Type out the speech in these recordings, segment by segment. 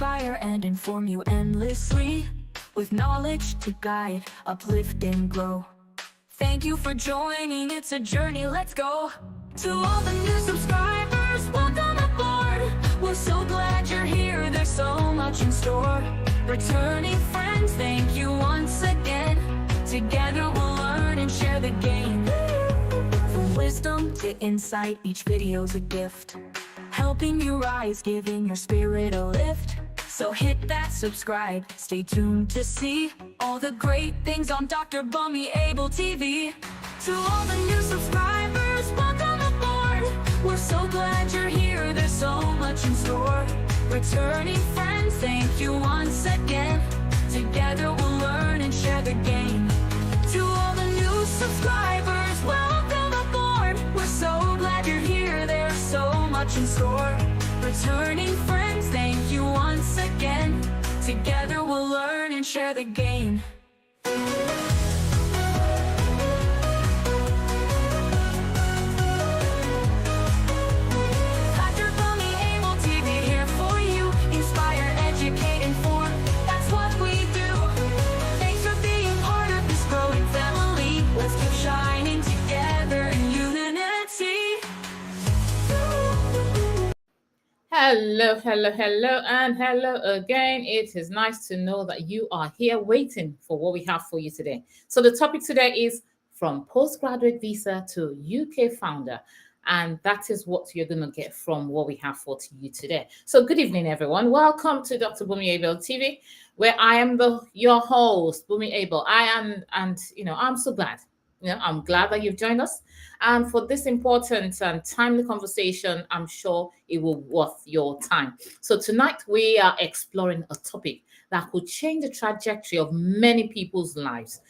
inspire and inform you endlessly, with knowledge to guide, uplift and grow. Thank you for joining, it's a journey, let's go. To all the new subscribers, welcome aboard. We're so glad you're here, there's so much in store. Returning friends, thank you once again. Together we'll learn and share the game. From wisdom to insight, each video's a gift, helping you rise, giving your spirit a lift. So hit that subscribe, stay tuned to see all the great things on Dr. Bunmi Abel TV. To all the new subscribers, welcome aboard. We're so glad you're here, there's so much in store. Returning friends, thank you once again. Together we'll learn and share the game. To all the new subscribers, welcome aboard. We're so glad you're here, there's so much in store. Returning friends, thank you once again. Together we'll learn and share the game. Dr. Bunmi Abel TV here for you. Inspire, educate, inform. That's what we do. Thanks for being part of this growing family. Let's keep shining together in unity. Hello, and hello again. It is nice to know that you are here waiting for what we have for you today. So the topic today is from postgraduate visa to UK founder. And that is what you're going to get from what we have for you today. So good evening, everyone. Welcome to Dr. Bunmi Abel TV, where I am your host, Bunmi Abel. I'm so glad. I'm glad that you've joined us. And for this important and timely conversation, I'm sure it will be worth your time. So tonight we are exploring a topic that could change the trajectory of many people's lives,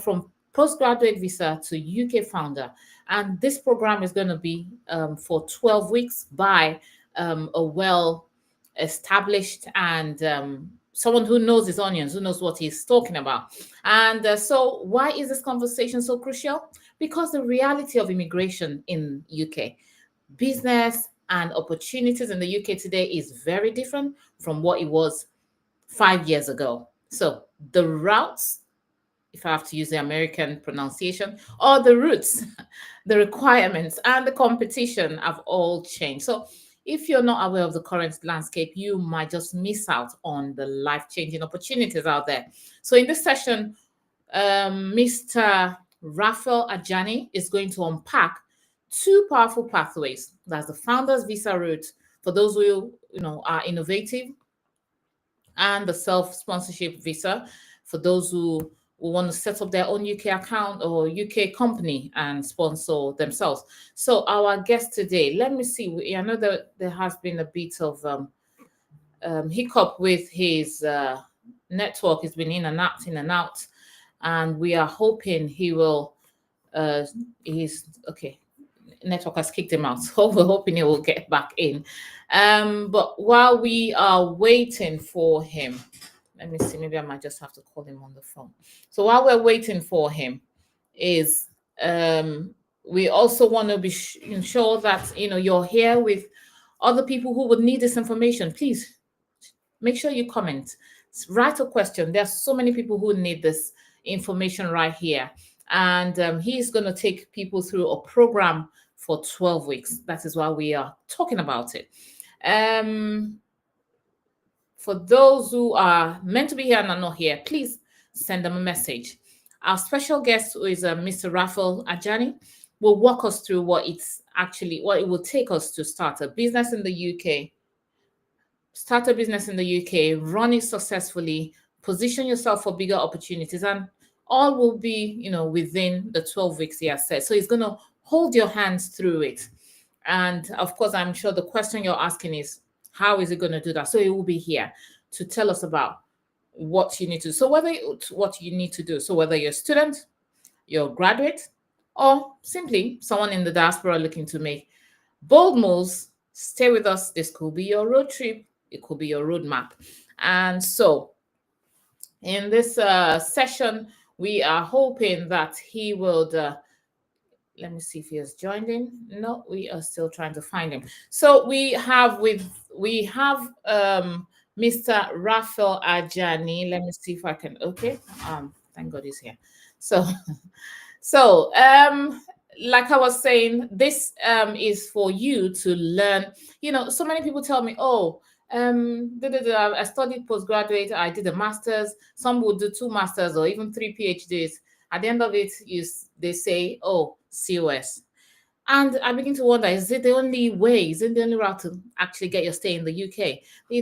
from postgraduate visa to UK founder. And this program is going to be for 12 weeks by a well-established and someone who knows his onions, who knows what he's talking about. And so why is this conversation so crucial? Because the reality of immigration in UK, business and opportunities in the UK today is very different from what it was 5 years ago. So the routes, if I have to use the American pronunciation, or the routes, the requirements and the competition have all changed. So if you're not aware of the current landscape, you might just miss out on the life-changing opportunities out there. So in this session, Mr. Raphael Ajani is going to unpack two powerful pathways. That's the founder's visa route for those who are innovative, and the self-sponsorship visa for those who want to set up their own UK account or UK company and sponsor themselves. So our guest today, let me see. I know that there has been a bit of hiccup with his network. It's been in and out. And we are hoping he will, network has kicked him out. So we're hoping he will get back in. But while we are waiting for him, let me see, maybe I might just have to call him on the phone. So while we're waiting for him is we also want to be sure that, you're here with other people who would need this information. Please make sure you comment, write a question. There are so many people who need this information right here. And he's going to take people through a program for 12 weeks. That is why we are talking about it. For those who are meant to be here and are not here, please send them a message. Our special guest, who is Mr. Raphael Ajani, will walk us through what it will take us to start a business in the UK, run it successfully, position yourself for bigger opportunities, and all will be, within the 12 weeks he has said. So he's going to hold your hands through it. And of course, I'm sure the question you're asking is, how is he going to do that? So he will be here to tell us about what you need to do. So whether you're a student, you're a graduate, or simply someone in the diaspora looking to make bold moves, stay with us. This could be your road trip. It could be your roadmap. And so in this session, we are hoping that he will let me see if he has joined in. No, we are still trying to find him. So we have Mr. Raphael Ajani. Let me see if I can. Okay. Thank God he's here. So, so like I was saying, this is for you to learn. You know, so many people tell me, "Oh, I studied postgraduate. I did a master's. Some would do two masters or even three PhDs. At the end of it, they say, "Oh, COS." And I begin to wonder, is it the only way? Is it the only route to actually get your stay in the UK?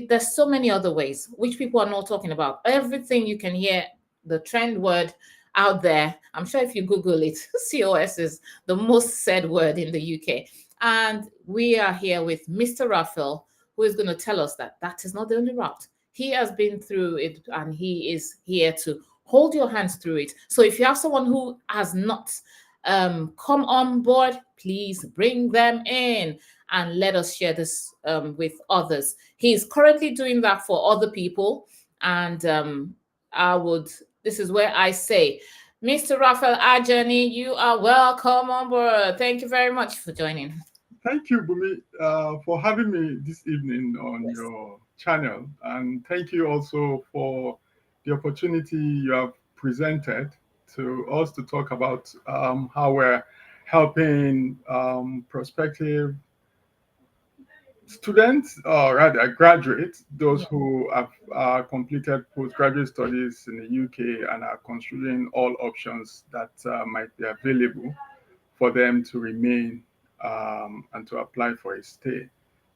There's so many other ways, which people are not talking about. Everything you can hear, the trend word out there, I'm sure if you Google it, COS is the most said word in the UK. And we are here with Mr. Raphael, who is going to tell us that that is not the only route. He has been through it and he is here to hold your hands through it. So if you have someone who has not come on board, please bring them in and let us share this with others. He's currently doing that for other people. And this is where I say, Mr. Raphael Ajani, you are welcome on board. Thank you very much for joining. Thank you, Bunmi, for having me this evening on Yes. your channel. And thank you also for the opportunity you have presented to us to talk about how we're helping prospective students, or rather graduates, those Yeah. who have completed postgraduate studies in the UK and are considering all options that might be available for them to remain and to apply for a stay.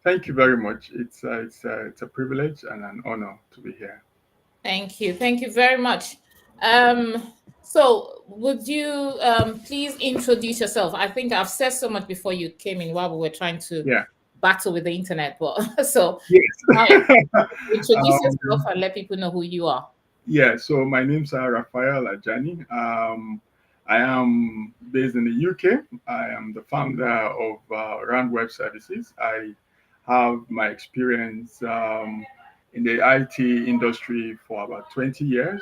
Thank you very much. It's a privilege and an honor to be here. Thank you. Thank you very much. So would you please introduce yourself? I think I've said so much before you came in while we were trying to Yeah. battle with the internet. But so now Yes. introduce yourself um, and let people know who you are. yeah. So my name's Raphael Ajani. I am based in the UK. I am the founder of Rand Web Services. I have my experience in the IT industry for about 20 years,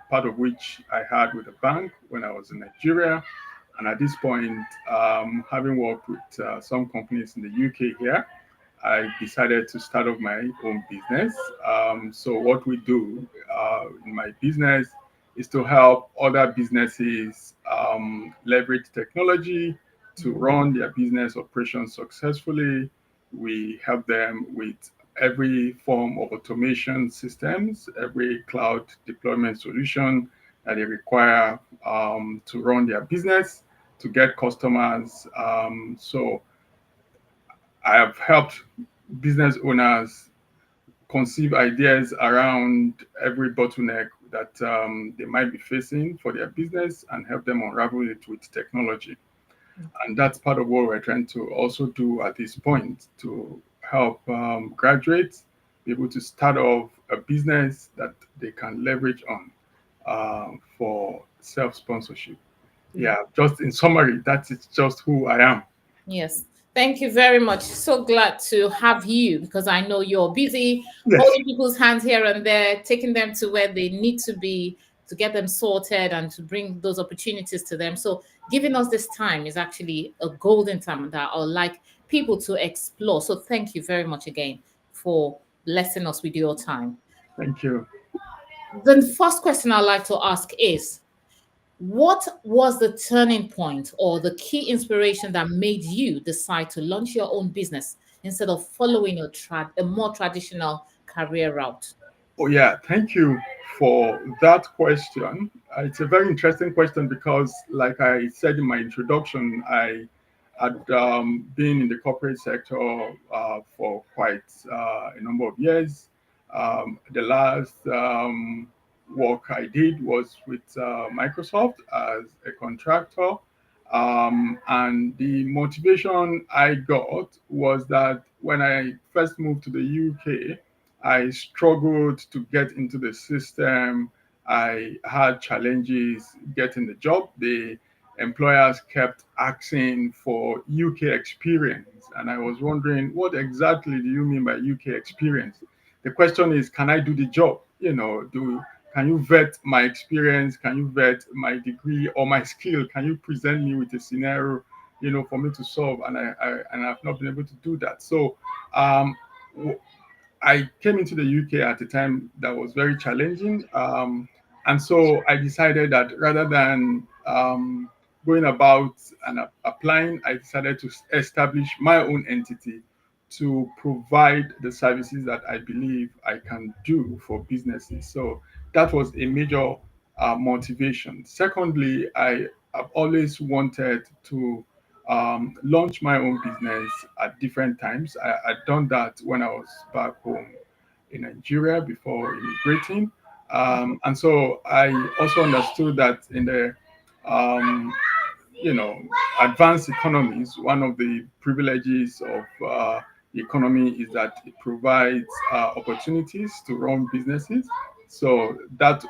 part of which I had with a bank when I was in Nigeria. And at this point, having worked with some companies in the UK here, I decided to start up my own business. So what we do in my business is to help other businesses leverage technology to run their business operations successfully. We help them with every form of automation systems, every cloud deployment solution that they require to run their business, to get customers. So I have helped business owners conceive ideas around every bottleneck that they might be facing for their business and help them unravel it with technology. And that's part of what we're trying to also do at this point to help graduates be able to start off a business that they can leverage on for self sponsorship. Yeah, just in summary, that is just who I am. Yes. Thank you very much. So glad to have you because I know you're busy Yes, holding people's hands here and there, taking them to where they need to be to get them sorted and to bring those opportunities to them. So giving us this time is actually a golden time that I would like people to explore. So thank you very much again for blessing us with your time. thank you. The first question I'd like to ask is what was the turning point or the key inspiration that made you decide to launch your own business instead of following a more traditional career route? Oh, yeah. Thank you for that question. It's a very interesting question because, like I said in my introduction, I had been in the corporate sector for quite a number of years. The last work I did was with Microsoft as a contractor. And the motivation I got was that when I first moved to the UK, I struggled to get into the system. I had challenges getting the job. The employers kept asking for UK experience. And I was wondering, what exactly do you mean by UK experience? The question is, can I do the job? Can you vet my experience? Can you vet my degree or my skill? Can you present me with a scenario, for me to solve? And I've not been able to do that. So um, I came into the UK at a time that was very challenging. And so I decided that rather than going about and applying, I decided to establish my own entity to provide the services that I believe I can do for businesses. So that was a major motivation. Secondly, I have always wanted to launch my own business at different times. I'd done that when I was back home in Nigeria before immigrating. And so I also understood that in the um, advanced economies, one of the privileges of the economy is that it provides opportunities to run businesses. So that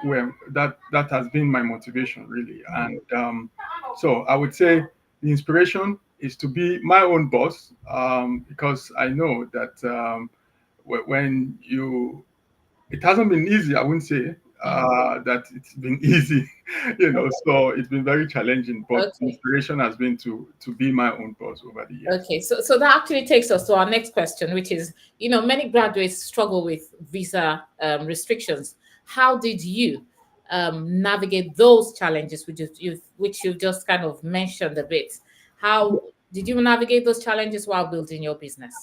has been my motivation really, and so I would say the inspiration is to be my own boss, because I know that when you it hasn't been easy. I wouldn't say that it's been easy, So it's been very challenging. But the Okay. inspiration has been to be my own boss over the years. Okay, so that actually takes us to our next question, which is, many graduates struggle with visa restrictions. How did you navigate those challenges, which you just kind of mentioned a bit? How did you navigate those challenges while building your business?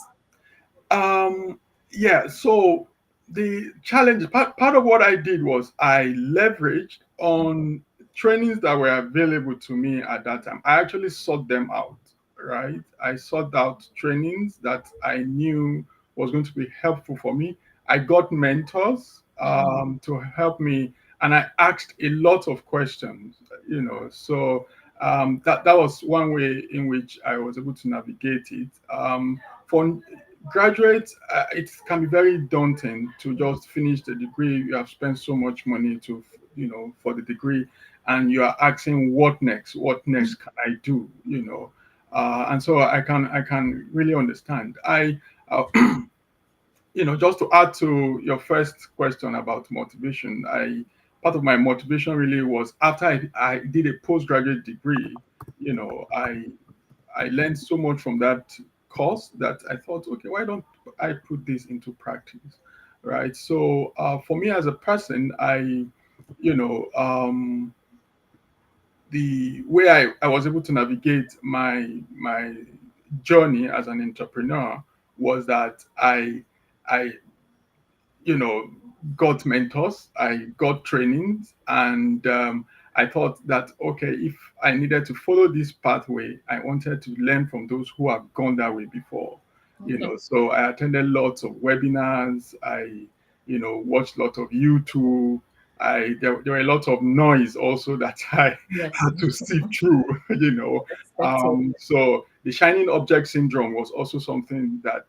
Um, yeah. So the challenge part of what I did was I leveraged on trainings that were available to me at that time. I actually sought them out, right? I sought out trainings that I knew was going to be helpful for me. I got mentors to help me, and I asked a lot of questions. So that was one way in which I was able to navigate it. For graduates, it can be very daunting to just finish the degree. You have spent so much money for the degree, and you are asking what next? What next can I do? And so I can really understand. Just to add to your first question about motivation, I part of my motivation really was after I did a postgraduate degree. I learned so much from that course that I thought, okay, why don't I put this into practice, right? So for me as a person, you know, the way I was able to navigate my journey as an entrepreneur was that I you know, got mentors, I got trainings, and I thought that, okay, if I needed to follow this pathway, I wanted to learn from those who have gone that way before. Okay. So I attended lots of webinars. I, watched a lot of YouTube. There were a lot of noise also that I Yes. had to sift through. Expected. So the shining object syndrome was also something that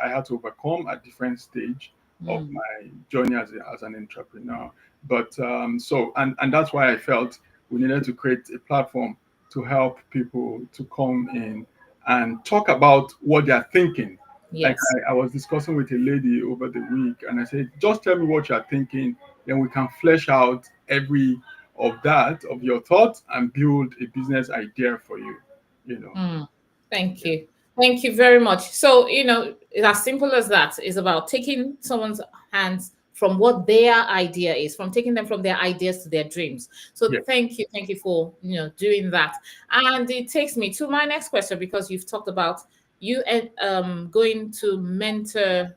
I had to overcome at different stage of Mm. my journey as an entrepreneur. But and that's why I felt we needed to create a platform to help people to come in and talk about what they're thinking. Like Yes. I was discussing with a lady over the week, and I said, just tell me what you're thinking, then we can flesh out every of that of your thoughts and build a business idea for you. You know. Mm. Thank Yeah. you. Thank you very much. So, it's as simple as that. It's about taking someone's hands from what their idea is, from taking them from their ideas to their dreams. So Yeah. thank you for doing that. And it takes me to my next question, because you've talked about you going to mentor,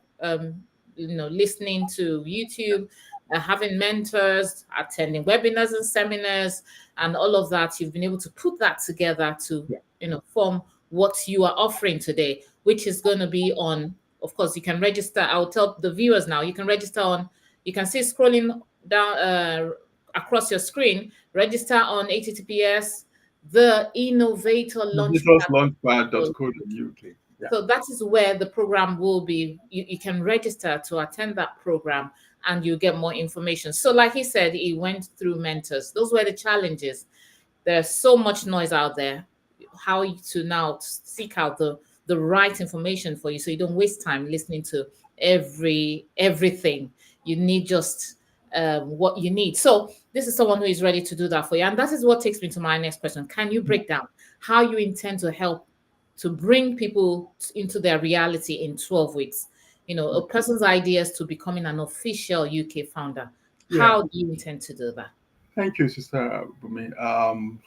listening to YouTube, having mentors, attending webinars and seminars, and all of that. You've been able to put that together to Yeah. form what you are offering today, which is going to be on, of course, you can register. I'll tell the viewers now, you can register on, you can see scrolling down across your screen, register on https the innovator launchpad. Launchpad.co.uk. Yeah. So that is where the program will be. You can register to attend that program, and you get more information. So like he said, he went through mentors. Those were the challenges. There's so much noise out there. How to now seek out the right information for you, so you don't waste time listening to everything. You need just what you need. So this is someone who is ready to do that for you, and that is what takes me to my next question. Can you break down how you intend to help to bring people into their reality in 12 weeks? a person's ideas to becoming an official UK founder. Yeah. How do you intend to do that? Thank you, Sister Bunmi,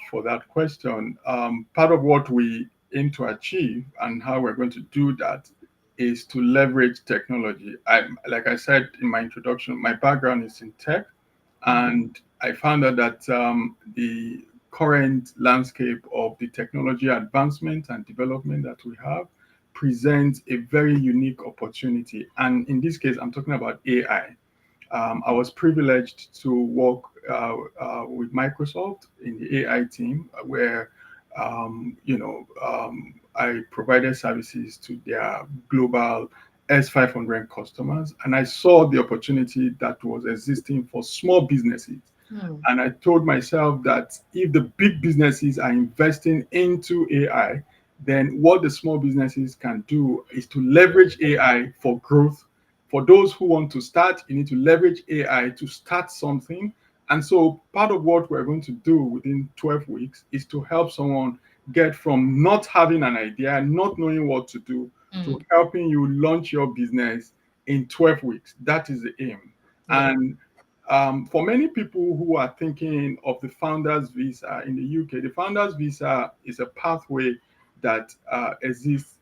for that question. Part of what we aim to achieve and how we're going to do that is to leverage technology. Like I said in my introduction, my background is in tech, and I found out that the current landscape of the technology advancement and development that we have presents a very unique opportunity. And in this case, I'm talking about AI. I was privileged to work with Microsoft in the AI team, where I provided services to their global S500 customers, and I saw the opportunity that was existing for small businesses. And I told myself that if the big businesses are investing into AI, then what the small businesses can do is to leverage AI for growth. For those who want to start, you need to leverage AI to start something. And so part of what we're going to do within 12 weeks is to help someone get from not having an idea, not knowing what to do, to helping you launch your business in 12 weeks. That is the aim. Yeah. And for many people who are thinking of the founders visa in the UK, the founders visa is a pathway that exists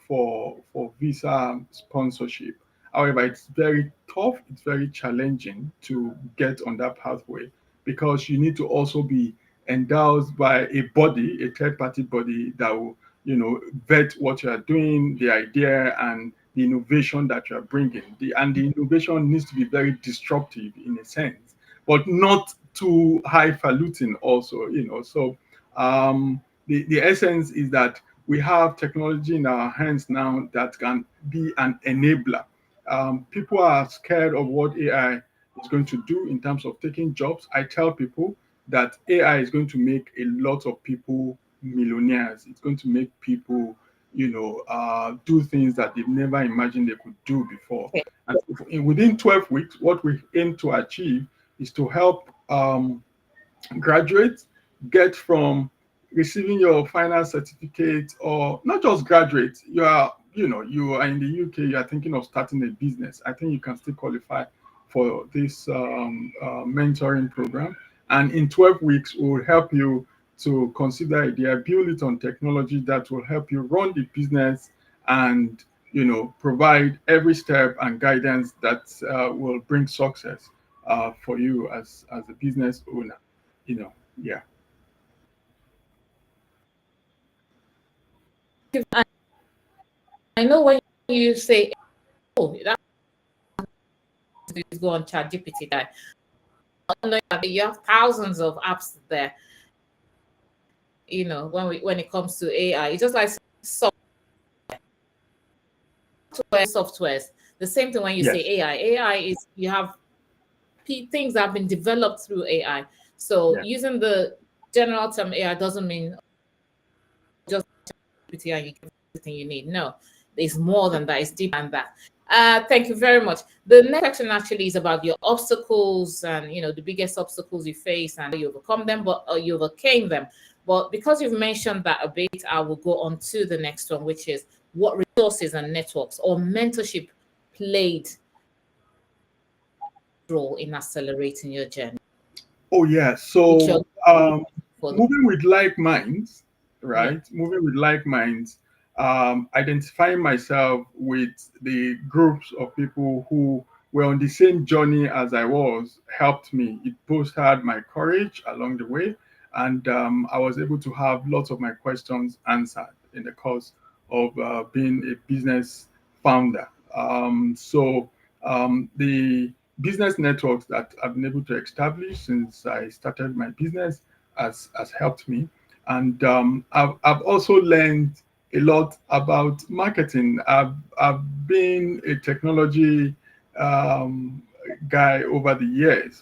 for visa sponsorship. However, it's very tough, it's very challenging to get on that pathway because you need to also be endowed by a body, a third-party body that will, vet what you are doing, the idea, and the innovation that you are bringing. And the innovation needs to be very disruptive in a sense, but not too highfalutin also, So the essence is that we have technology in our hands now that can be an enabler. People are scared of what AI is going to do in terms of taking jobs. I tell people that AI is going to make a lot of people millionaires. It's going to make people, do things that they've never imagined they could do before. And within 12 weeks, what we aim to achieve is to help graduates get from receiving your final certificate, or not just graduate, you are in the UK, you are thinking of starting a business. I think you can still qualify for this mentoring program. And in 12 weeks, we will help you to consider idea, build it on technology that will help you run the business and provide every step and guidance that will bring success for you as a business owner. Yeah. I know when you say, "Oh, that is go on ChatGPT," that you have thousands of apps there. When it comes to AI, it's just like softwares. The same thing when you say AI. AI is you have things that have been developed through AI. So using the general term AI doesn't mean just GPT and you get everything you need. No, there's more than that. It's deeper than that. Thank you very much. The next section actually is about your obstacles and the biggest obstacles you face and you overcome them, but you overcame them. But because you've mentioned that a bit, I will go on to the next one, which is what resources and networks or mentorship played a role in accelerating your journey. Oh yeah. So moving with like minds, right? Moving with like minds, identifying myself with the groups of people who were on the same journey as I was helped me. It boosted my courage along the way, and I was able to have lots of my questions answered in the course of being a business founder. The business networks that I've been able to establish since I started my business has helped me. And I've also learned a lot about marketing. I've been a technology guy over the years,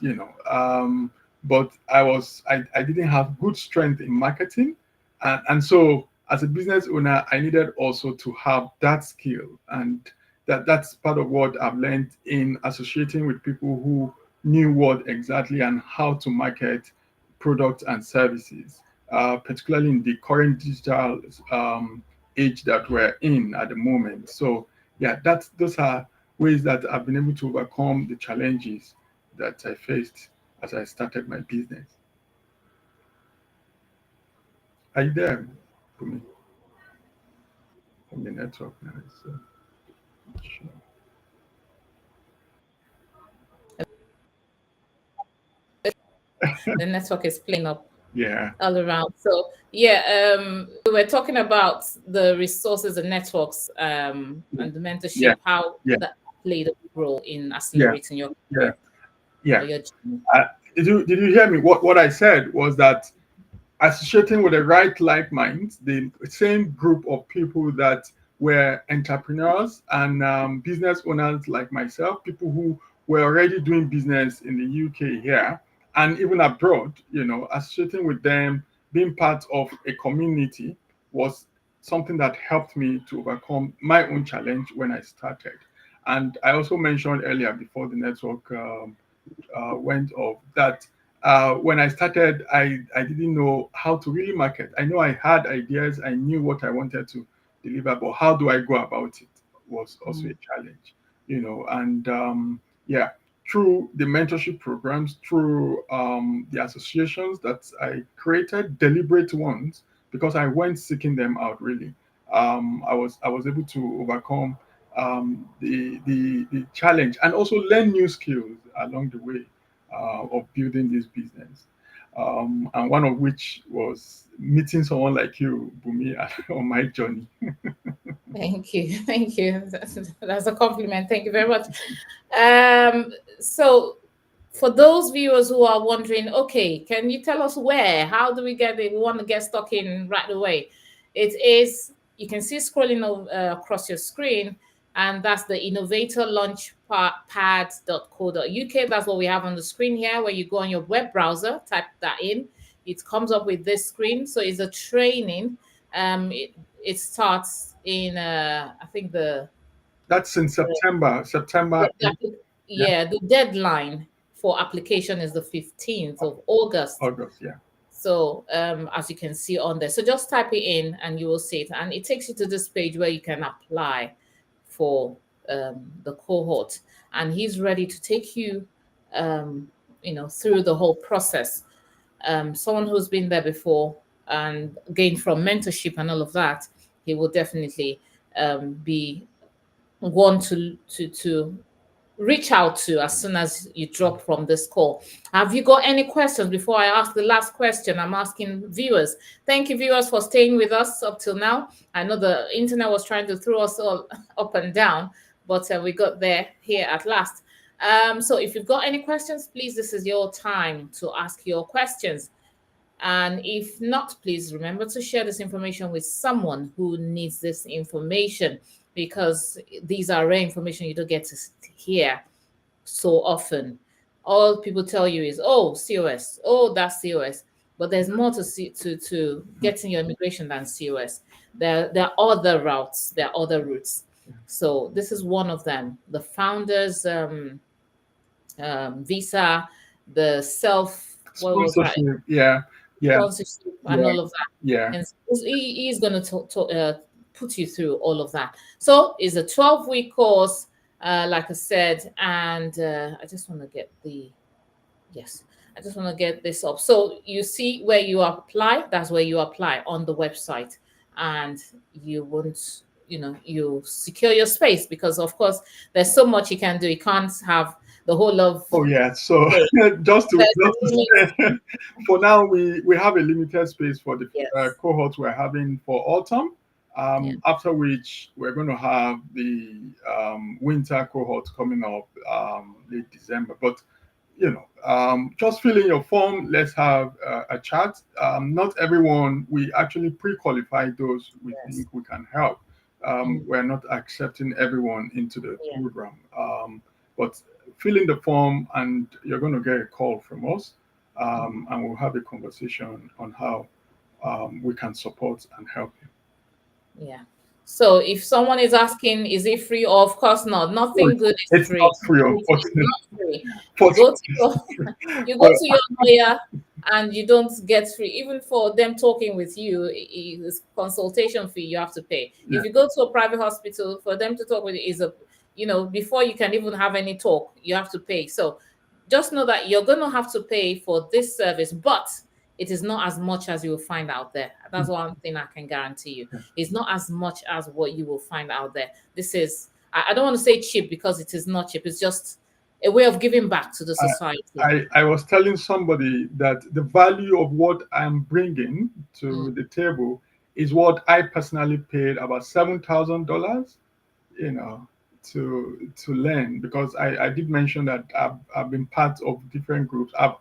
but I didn't have good strength in marketing, and so as a business owner, I needed also to have that skill, and that's part of what I've learned in associating with people who knew what exactly and how to market products and services, particularly in the current digital age that we're in at the moment. So yeah, those are ways that I've been able to overcome the challenges that I faced as I started my business. Are you there for me? From the network now, so sure. The network is playing up Yeah, all around. So yeah, we were talking about the resources and networks and the yeah, mentorship, how yeah, that played a big role in yeah, accelerating your yeah, career or yeah. your journey. Did you hear me? What I said was that associating with the right like minds, the same group of people that were entrepreneurs and business owners like myself, people who were already doing business in the UK here and even abroad, associating with them, being part of a community was something that helped me to overcome my own challenge when I started. And I also mentioned earlier before the network went off that when I started, I didn't know how to really market. I know I had ideas, I knew what I wanted to deliver, but how do I go about it was also a challenge, and yeah, through the mentorship programs, through the associations that I created, deliberate ones, because I went seeking them out really. I was able to overcome the challenge and also learn new skills along the way of building this business. And one of which was meeting someone like you, Bumi, on my journey. Thank you. Thank you. That's a compliment. Thank you very much. So for those viewers who are wondering, okay, can you tell us where? How do we get it? We want to get stuck in right away. It is, you can see scrolling across your screen, and that's the innovator launchpad.co.uk. That's what we have on the screen here. Where you go on your web browser, type that in, it comes up with this screen. So it's a training. It starts in I think That's in September. September. yeah, the deadline for application is the 15th of August. August, yeah. So as you can see on there, so just type it in and you will see it, and it takes you to this page where you can apply for the cohort, and he's ready to take you through the whole process. Someone who's been there before and gained from mentorship and all of that, he will definitely be one to reach out to as soon as you drop from this call. Have you got any questions before I ask the last question? I'm asking viewers. Thank you, viewers, for staying with us up till now. I know the internet was trying to throw us all up and down, but we got there here at last. So if you've got any questions, please, this is your time to ask your questions. And if not, please remember to share this information with someone who needs this information, because these are rare information you don't get to hear so often. All people tell you is, oh, COS, oh, that's COS. But there's more to getting your immigration than COS. There are other routes, there are other routes. So this is one of them. The founders visa, the sponsorship, yeah, sponsorship, and all of that. yeah. And he's going to put you through all of that. So it's a 12-week course, like I said, and I just want to get this up. So you see where you apply, that's where you apply on the website, and you won't, you secure your space, because of course there's so much you can do. You can't have the whole of. Oh yeah. So just to say, for now, we have a limited space for the cohorts we're having for autumn. After which we're going to have the winter cohort coming up late December. But just fill in your form. Let's have a chat. Not everyone, we actually pre-qualify those we think we can help. We're not accepting everyone into the program. But fill in the form and you're going to get a call from us, and we'll have a conversation on how we can support and help you. Yeah. So if someone is asking, is it free? Or of course not. Nothing good is it's free. Not free, unfortunately. You go to your lawyer, and you don't get free. Even for them talking with you, is consultation fee you have to pay. Yeah. If you go to a private hospital, for them to talk with you is a, before you can even have any talk, you have to pay. So just know that you're going to have to pay for this service, but it is not as much as you will find out there. That's one thing I can guarantee you. It's not as much as what you will find out there. This is, I don't want to say cheap, because it is not cheap. It's just a way of giving back to the society. I was telling somebody that the value of what I'm bringing to the table is what I personally paid about $7,000, to learn, because I did mention that I've been part of different groups. I've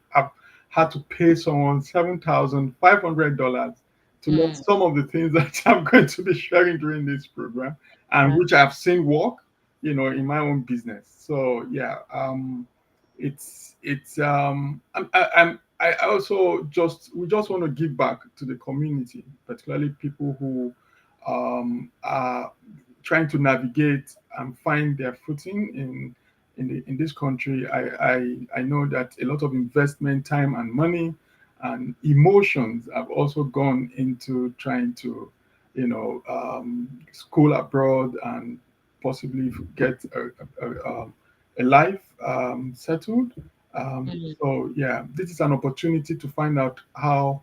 had to pay someone $7,500 to learn some of the things that I'm going to be sharing during this program, and which I've seen work, in my own business. So yeah, I also we just want to give back to the community, particularly people who are trying to navigate and find their footing in this country. I know that a lot of investment, time and money and emotions have also gone into trying to, school abroad and possibly get a life settled. So yeah, this is an opportunity to find out how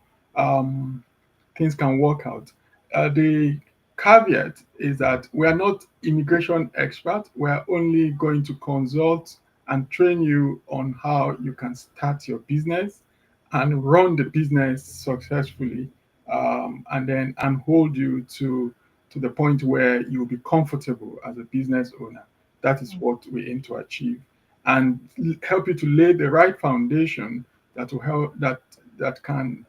things can work out. The caveat is that we are not immigration experts. We are only going to consult and train you on how you can start your business and run the business successfully, and hold you to the point where you'll be comfortable as a business owner. That is what we aim to achieve, and help you to lay the right foundation that will help that can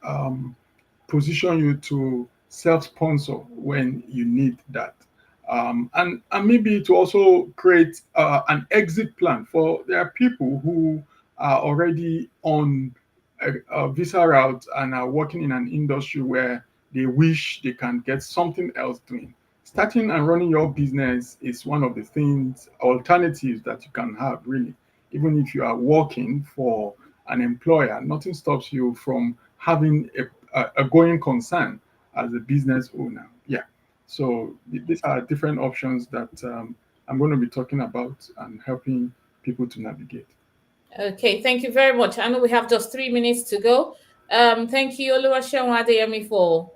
position you to self-sponsor when you need that, and maybe to also create an exit plan. For there are people who are already on a visa route and are working in an industry where they wish they can get something else doing. Starting and running your business is one of the things, alternatives that you can have, really. Even if you are working for an employer, nothing stops you from having a going concern as a business owner. Yeah. So these are different options that I'm going to be talking about and helping people to navigate. Okay, thank you very much. I know we have just 3 minutes to go. Thank you, Oluwaseun Adeyemi, for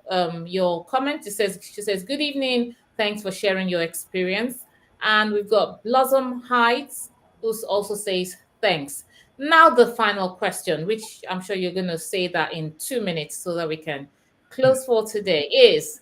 your comment. She says, good evening. Thanks for sharing your experience. And we've got Blossom Heights, who also says, thanks. Now the final question, which I'm sure you're going to say that in 2 minutes so that we can close for today, is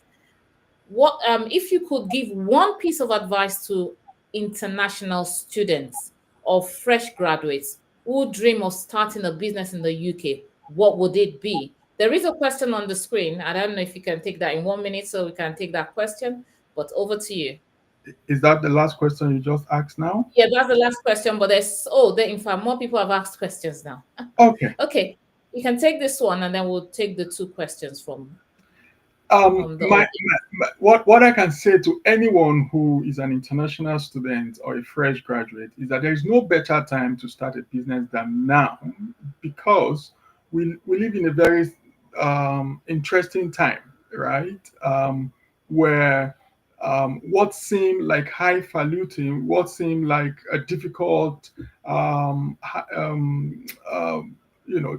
what if you could give one piece of advice to international students or fresh graduates who dream of starting a business in the UK, what would it be? There is a question on the screen. I don't know if you can take that in 1 minute so we can take that question, but over to you. Is that the last question you just asked now? Yeah, that's the last question, but in fact, more people have asked questions now. Okay. Okay, you can take this one and then we'll take the 2 questions from what I can say to anyone who is an international student or a fresh graduate is that there is no better time to start a business than now, because we live in a very interesting time, right? Where what seemed like highfalutin, what seemed like a difficult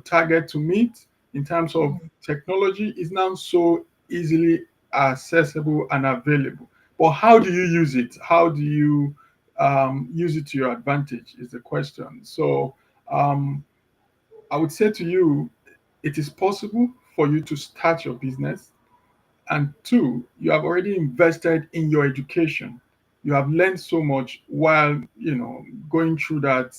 target to meet in terms of technology is now so easily accessible and available. But how do you use it? How do you use it to your advantage is the question. So I would say to you, it is possible for you to start your business. And 2, you have already invested in your education. You have learned so much while going through that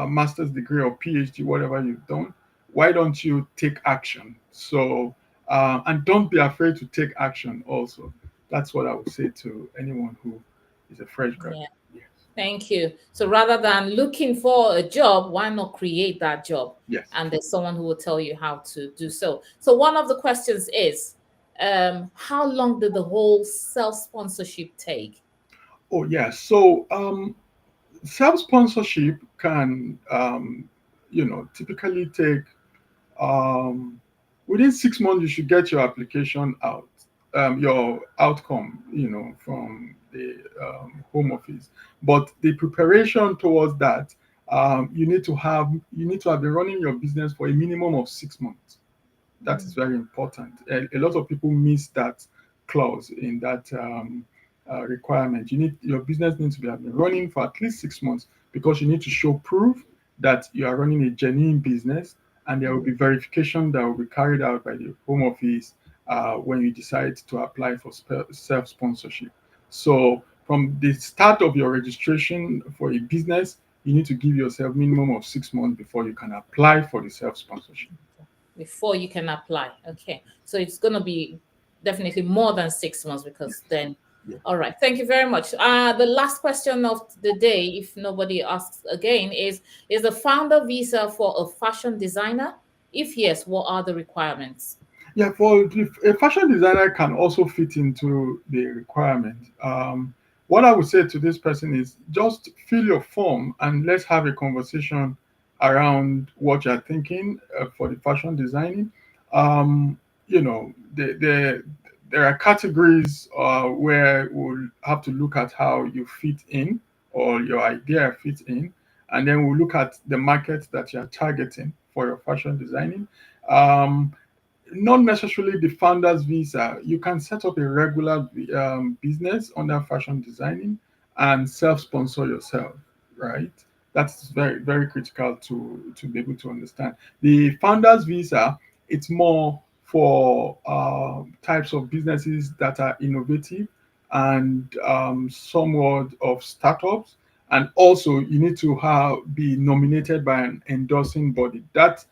master's degree or PhD, whatever you've done. Why don't you take action? So and don't be afraid to take action also. That's what I would say to anyone who is a fresh graduate. Yeah. Thank you. So rather than looking for a job, why not create that job? Yes. And there's someone who will tell you how to do so. So one of the questions is, how long did the whole self-sponsorship take? Oh, yeah. So self-sponsorship can, typically take within 6 months you should get your application out, your outcome, from the home office. But the preparation towards that, you need to have been running your business for a minimum of 6 months. That is very important. A lot of people miss that clause in that requirement. Your business needs to be have been running for at least 6 months, because you need to show proof that you are running a genuine business, and there will be verification that will be carried out by the home office when you decide to apply for self-sponsorship. So from the start of your registration for a business, you need to give yourself minimum of 6 months before you can apply for the self-sponsorship. Before you can apply. Okay. So it's going to be definitely more than 6 months, because then. Yeah. All right. Thank you very much. The last question of the day, if nobody asks again, is the founder visa for a fashion designer? If yes, what are the requirements? Yeah, for a fashion designer can also fit into the requirement. What I would say to this person is just fill your form and let's have a conversation around what you're thinking for the fashion designing. There are categories where we'll have to look at how you fit in, or your idea fits in, and then we'll look at the market that you're targeting for your fashion designing. Not necessarily the founder's visa. You can set up a regular business under fashion designing and self-sponsor yourself, right? That's very, very critical to be able to understand. The founder's visa, it's more for types of businesses that are innovative and somewhat of startups. And also, you need to be nominated by an endorsing body. That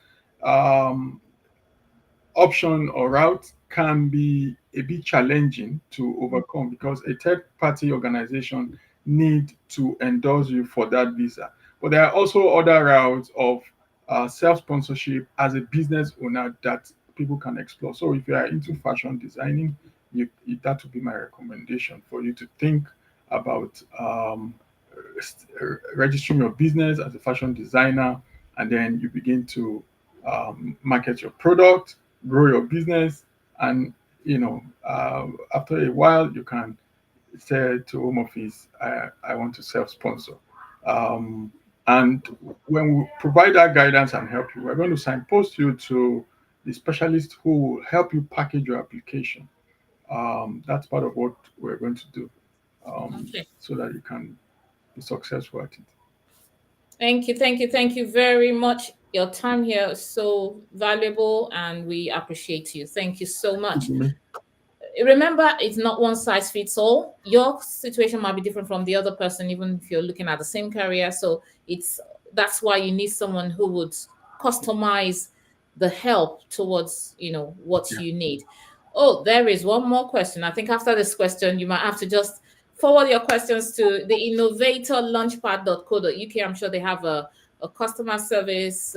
option or route can be a bit challenging to overcome, because a third party organization need to endorse you for that visa. But there are also other routes of self-sponsorship as a business owner that people can explore. So if you are into fashion designing, that would be my recommendation for you to think about registering your business as a fashion designer, and then you begin to market your product, grow your business, and after a while you can say to home office, I want to self-sponsor. And when we provide that guidance and help you, we're going to signpost you to the specialist who will help you package your application. That's part of what we're going to do, Okay. so that you can be successful at it. Thank you very much. Your time here is so valuable, and we appreciate you. Thank you so much. Remember, it's not one size fits all. Your situation might be different from the other person, even if you're looking at the same career. So that's why you need someone who would customize the help towards what you need. Oh, there is one more question. I think after this question, you might have to just forward your questions to the innovator launchpad.co.uk. I'm sure they have a customer service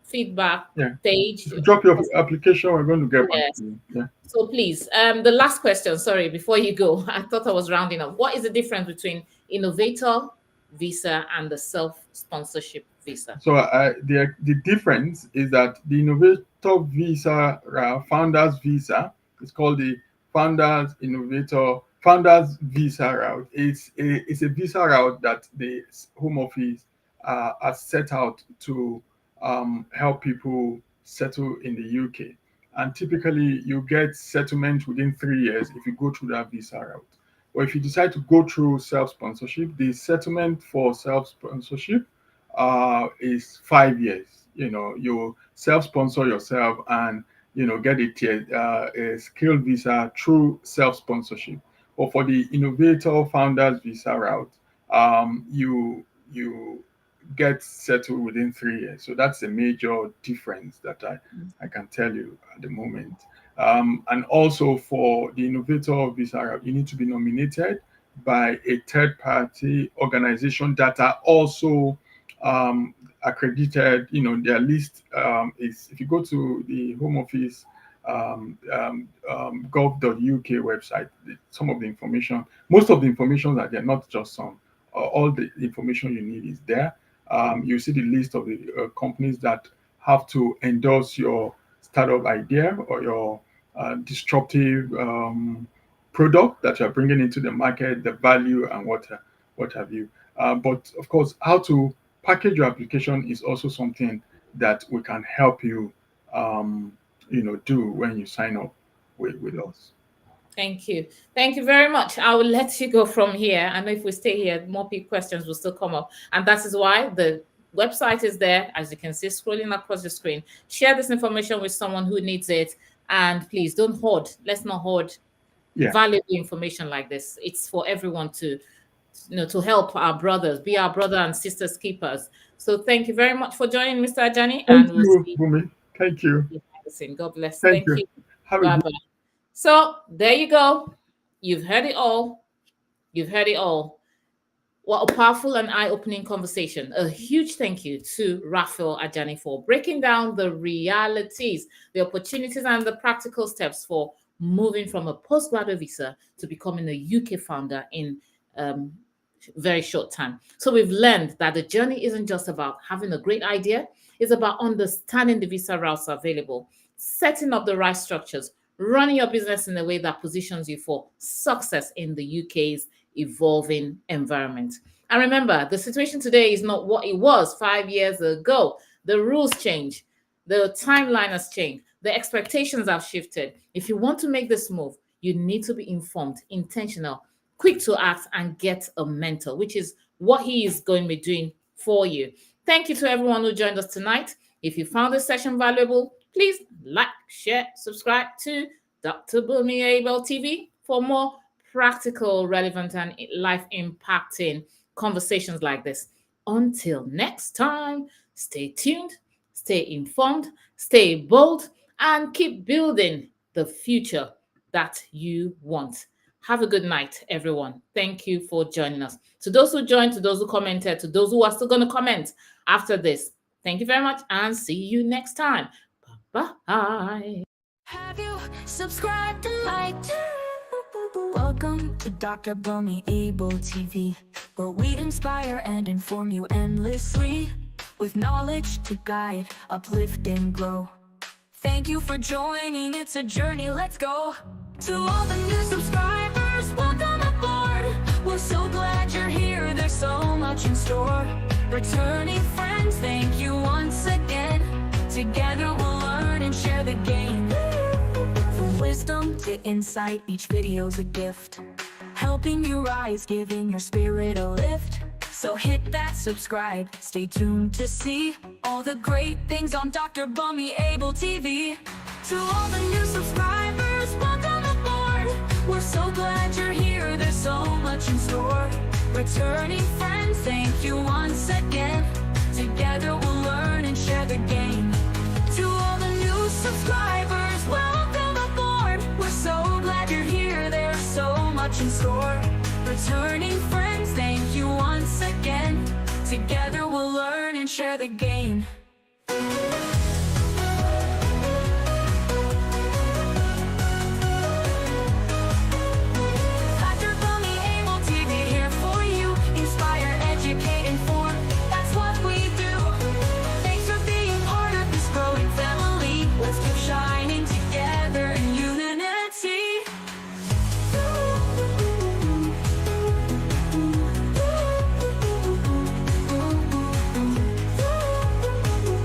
feedback page. Drop your application. We're going to get back to you. Yeah. So please, the last question, sorry, before you go, I thought I was rounding up. What is the difference between innovator visa and the self-sponsorship visa? So the difference is that the innovator visa, founders visa, is called the founders visa route. It's a visa route that the home office has set out to help people settle in the UK. And typically you get settlement within 3 years if you go through that visa route. Or if you decide to go through self-sponsorship, the settlement for self-sponsorship is 5 years. You self-sponsor yourself and get a skilled visa through self-sponsorship. But for the innovator founders visa route, you get settled within 3 years. So that's a major difference that I can tell you at the moment. And also for the innovator visa route, you need to be nominated by a third party organization that are also accredited. Their list is, if you go to the home office gov.uk website, some of the information, most of the information are there, not just some. All the information you need is there. You see the list of the companies that have to endorse your startup idea or your disruptive product that you're bringing into the market, the value and what have you. But of course, how to package your application is also something that we can help you, do when you sign up with us. Thank you. Thank you very much. I will let you go from here. I know if we stay here, more questions will still come up. And that is why the website is there, as you can see, scrolling across the screen. Share this information with someone who needs it. And please don't hoard. Let's not hoard valuable information like this. It's for everyone to help our brothers, be our brother and sisters keepers. So thank you very much for joining, Mr. Ajani. Thank you, Bunmi. Thank you. God bless. Thank you. Bye-bye. So there you go. You've heard it all. You've heard it all. What a powerful and eye-opening conversation. A huge thank you to Raphael Ajani for breaking down the realities, the opportunities, and the practical steps for moving from a postgraduate visa to becoming a UK founder in very short time. So we've learned that the journey isn't just about having a great idea. It's about understanding the visa routes available, setting up the right structures, running your business in a way that positions you for success in the UK's evolving environment. And remember, the situation today is not what it was 5 years ago. The rules change. The timeline has changed. The expectations have shifted. If you want to make this move, you need to be informed, intentional, quick to act, and get a mentor, which is what he is going to be doing for you. Thank you to everyone who joined us tonight. If you found this session valuable, please like, share, subscribe to Dr. Bunmi Abel TV for more practical, relevant, and life-impacting conversations like this. Until next time, stay tuned, stay informed, stay bold, and keep building the future that you want. Have a good night, everyone. Thank you for joining us. To those who joined, to those who commented, to those who are still going to comment after this, thank you very much and see you next time. Bye-bye. Have you subscribed and liked? Welcome to Dr. Bunmi Abel TV, where we inspire and inform you endlessly, with knowledge to guide, uplift, and grow. Thank you for joining, it's a journey, let's go. To all the new subscribers, welcome aboard. We're so glad you're here, there's so much in store. Returning friends, thank you once again. Together we'll learn and share the game. From wisdom to insight, each video's a gift, helping you rise, giving your spirit a lift. So hit that subscribe, stay tuned to see all the great things on Dr. Bunmi Abel TV. To all the new subscribers, welcome aboard. We're so glad you're here, there's so much in store. Returning friends, thank you once again. Together we'll learn and share the game. To all the new subscribers, welcome aboard. We're so glad you're here, there's so much in store. Returning friends, thank you once again. Together we'll learn and share the game.